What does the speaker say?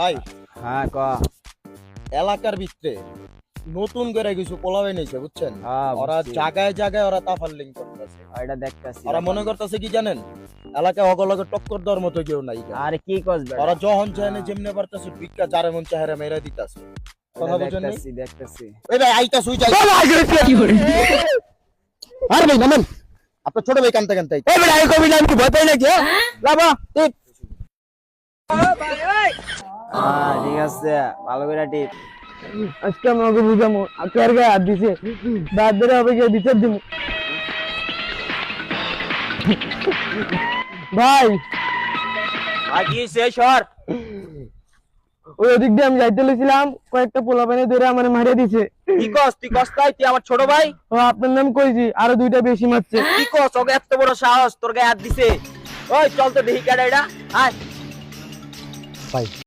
ভাই হ্যাঁ ক এলাকার ভিতরে নতুন করে কিছু পোলাবে নিছে বুঝছেন হ্যাঁ, ওরা বুঝছি। জায়গায় জায়গায় ওরা তাফারলিং করতেছে এটা দেখতাছি ওরা মনে করতেছে কি জানেন এলাকায় অগলগে টক্কর দেওয়ার মতো কেউ নাই এখানে। আরে কি কস বেটা ওরা যখন চায় যেমনে পারতেছে ভিক্ষা যারে মন চেহারা মেরে দিতেছে কথা বুঝেন নি? দেখতাছি এই ভাই আইতা সুই যাই আরে ভাই নামেন আপনার ছোট ভাই কানতে কানতে এই বেটা এই কবি নাম কি ভয় পাই নাকি লাবা টিপ হ্যাঁ ঠিক আছে ভালো করে টিপ আজকে আমাকে বুঝামো আকার গায়ে হাত দিছে দাঁত ধরে হবে গিয়ে বিচার দিব ভাই আকি শেষ হর ওই ওদিক দিয়ে আমি যাইতে লেছিলাম কয়েকটা পোলা পানি ধরে আমার মারিয়ে দিছে কি কস তুই কস তাই তুই আমার ছোট ভাই ও আপনার নাম কইছি আরো দুইটা বেশি মারছে কি কস ওকে এত বড় সাহস তোর গায়ে হাত দিছে ওই চল তো দেখি কাটা এটা আয় ভাই